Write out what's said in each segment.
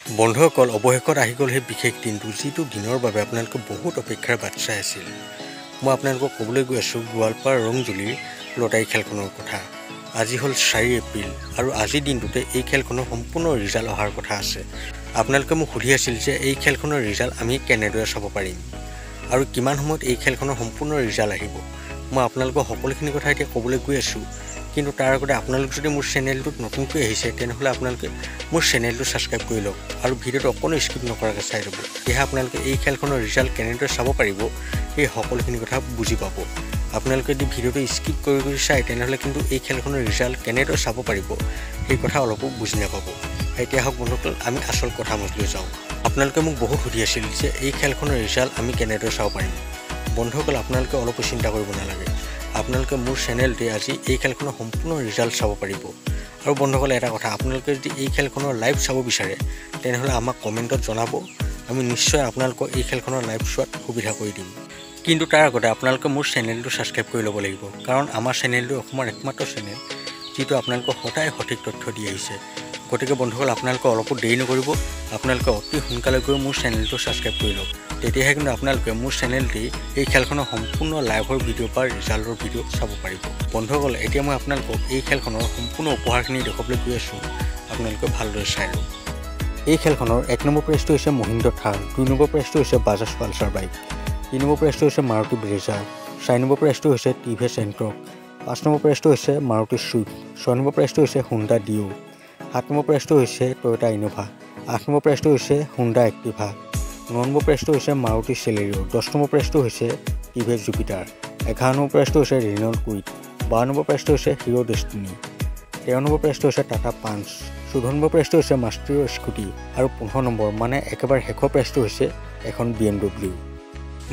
বন্ধুসকল অৱশেষত আহি গ'ল সেই বিশেষ দিনটো যিটো দিনৰ বাবে আপোনালোকে বহুত অপেক্ষাৰ বাট চাই আছিল। মই আপোনালোকক ক'বলৈ গৈ আছোঁ গোৱালপাৰা ৰংজুলিৰ লটাৰী খেলখনৰ কথা। আজি হ'ল 4 এপ্ৰিল আৰু আজিৰ দিনটোতে এই খেলখনৰ সম্পূৰ্ণ ৰিজাল্ট অহাৰ কথা আছে। আপোনালোকে মোক সুধি আছিল যে এই খেলখনৰ ৰিজাল্ট আমি কেনেদৰে চাব পাৰিম আৰু কিমান সময়ত এই খেলখনৰ সম্পূৰ্ণ ৰিজাল্ট আহিব। মই আপোনালোকক সকলোখিনি কথা এতিয়া ক'বলৈ গৈ আছোঁ, কিন্তু তাৰ আগতে আপোনালোক যদি মোৰ চেনেলটোত নতুনকৈ আহিছে তেনেহ'লে আপোনালোকে মোৰ চেনেলটো ছাবস্ক্ৰাইব কৰি লওক আৰু ভিডিঅ'টো অকণো স্কিপ নকৰাকৈ চাই ল'ব। তেতিয়াহে আপোনালোকে এই খেলখনৰ ৰিজাল্ট কেনেদৰে চাব পাৰিব এই সকলোখিনি কথা বুজি পাব। আপোনালোকে যদি ভিডিঅ'টো স্কিপ কৰি চায় তেনেহ'লে কিন্তু এই খেলখনৰ ৰিজাল্ট কেনেদৰে চাব পাৰিব সেই কথা অলপো বুজি নাপাব। এতিয়া হওক বন্ধুসকল, আমি আচল কথা মজলৈ যাওঁ। আপোনালোকে মোক বহুত সুধি আছিল যে এই খেলখনৰ ৰিজাল্ট আমি কেনেদৰে চাব পাৰিম। বন্ধুসকল, আপোনালোকে অলপো চিন্তা কৰিব নালাগে। আপোনালোকে মোৰ চেনেলটোৱে আজি এই খেলখনৰ সম্পূৰ্ণ ৰিজাল্ট চাব পাৰিব। আৰু বন্ধুসকল, এটা কথা, আপোনালোকে যদি এই খেলখনৰ লাইভ চাব বিচাৰে তেনেহ'লে আমাক কমেণ্টত জনাব। আমি নিশ্চয় আপোনালোকক এই খেলখনৰ লাইভ চোৱাত সুবিধা কৰি দিম। কিন্তু তাৰ আগতে আপোনালোকে মোৰ চেনেলটো ছাবস্ক্ৰাইব কৰি ল'ব লাগিব, কাৰণ আমাৰ চেনেলটো অসমৰ একমাত্ৰ চেনেল যিটো আপোনালোকক সদায় সঠিক তথ্য দি আহিছে। গতিকে বন্ধুসকল, আপোনালোকে অলপো দেৰি নকৰিব, আপোনালোকে অতি সোনকালে গৈ মোৰ চেনেলটো ছাবস্ক্ৰাইব কৰি লওক। তেতিয়াহে কিন্তু আপোনালোকে মোৰ চেনেলটি এই খেলখনৰ সম্পূৰ্ণ লাইভৰ ভিডিঅ' বা ৰিজাল্টৰ ভিডিঅ' চাব পাৰিব। বন্ধুসকল, এতিয়া মই আপোনালোকক এই খেলখনৰ সম্পূৰ্ণ উপহাৰখিনি দেখুৱাবলৈ গৈ আছোঁ, আপোনালোকে ভালদৰে চাই লওক। এই খেলখনৰ 1 নম্বৰ প্ৰাইজটো হৈছে মহিন্দ্ৰা থাৰ, 2 নম্বৰ প্ৰাইজটো হৈছে বাজাজ পালচাৰ বাইক, 3 নম্বৰ প্ৰাইজটো হৈছে মাৰুতি ব্ৰেজাৰ, 4 নম্বৰ প্ৰাইজটো হৈছে টিভিএছ এণ্ট্ৰক, 5 নম্বৰ প্ৰাইজটো হৈছে মাৰুতি ছুইফ্ট, 6 নম্বৰ প্ৰাইজটো হৈছে হোণ্ডা ডিঅ', 7 নম্বৰ প্ৰাইজটো হৈছে টয়োটা ইনোভা, 8 নম্বৰ প্ৰাইজটো হৈছে হোণ্ডা এক্টিভা, 9 নম্বৰ প্ৰাইজটো হৈছে মাৰুতি চেলেৰিঅ, 10 নম্বৰ প্ৰাইজটো হৈছে টিভিএছ জুপিটাৰ, 11 নম্বৰ প্ৰাইজটো হৈছে ৰেনল্ট কুইড, 12 নম্বৰ প্ৰাইজটো হৈছে হিৰ' ডেষ্টিনি, 13 নম্বৰ প্ৰাইজটো হৈছে টাটা পাঞ্চ, 14 নম্বৰ প্ৰাইজটো হৈছে মাষ্টিৰ স্কুটি আৰু 15 নম্বৰ মানে একেবাৰে শেষৰ প্ৰাইজটো হৈছে এখন BMW।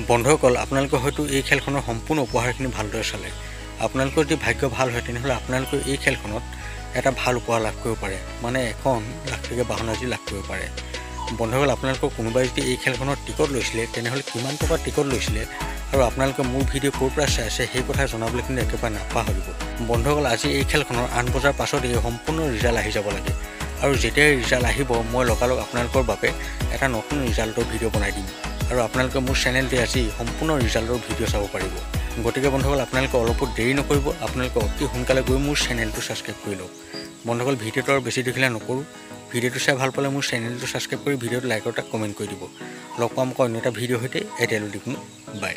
বন্ধুসকল, আপোনালোকে হয়তো এই খেলখনৰ সম্পূৰ্ণ উপহাৰখিনি ভালদৰে চালে। আপোনালোকৰ যদি ভাগ্য ভাল হয় তেনেহ'লে আপোনালোকে এই খেলখনত এটা ভাল উপহাৰ লাভ কৰিব পাৰে, মানে এখন লাখ টকীয়া বাহন আজি লাভ কৰিব পাৰে। বন্ধুসকল, আপোনালোকৰ কোনোবাই যদি এই খেলখনৰ টিকট লৈছিলে তেনেহ'লে কিমান টকাৰ টিকট লৈছিলে আৰু আপোনালোকে মোৰ ভিডিঅ' ক'ৰ পৰা চাই আছে সেই কথা জনাবলৈ কিন্তু একেবাৰে নাপাহৰিব। বন্ধুসকল, আজি এই খেলখনৰ 8 বজাৰ পাছত এই সম্পূৰ্ণ ৰিজাল্ট আহি যাব লাগে, আৰু যেতিয়াই ৰিজাল্ট আহিব মই লগালগ আপোনালোকৰ বাবে এটা নতুন ৰিজাল্টৰ ভিডিঅ' বনাই দিম আৰু আপোনালোকে মোৰ চেনেলটোৱে আজি সম্পূৰ্ণ ৰিজাল্টৰ ভিডিঅ' চাব পাৰিব। গতিকে বন্ধুসকল, আপোনালোকে অলপো দেৰি নকৰিব, আপোনালোকে অতি সোনকালে গৈ মোৰ চেনেলটো ছাবস্ক্ৰাইব কৰি লওক। বন্ধুসকল, ভিডিঅ'টো আৰু বেছি দেখিলে নকৰোঁ, ভিডিঅ'টো চাই ভাল পালে মোৰ চেনেলটো ছাবস্ক্ৰাইব কৰি ভিডিঅ'টো লাইক আৰু এটা কমেণ্ট কৰি দিব। লগ পাম আকৌ অন্য এটা ভিডিঅ'ৰ সৈতে। এতিয়ালৈ দেখোন বাই।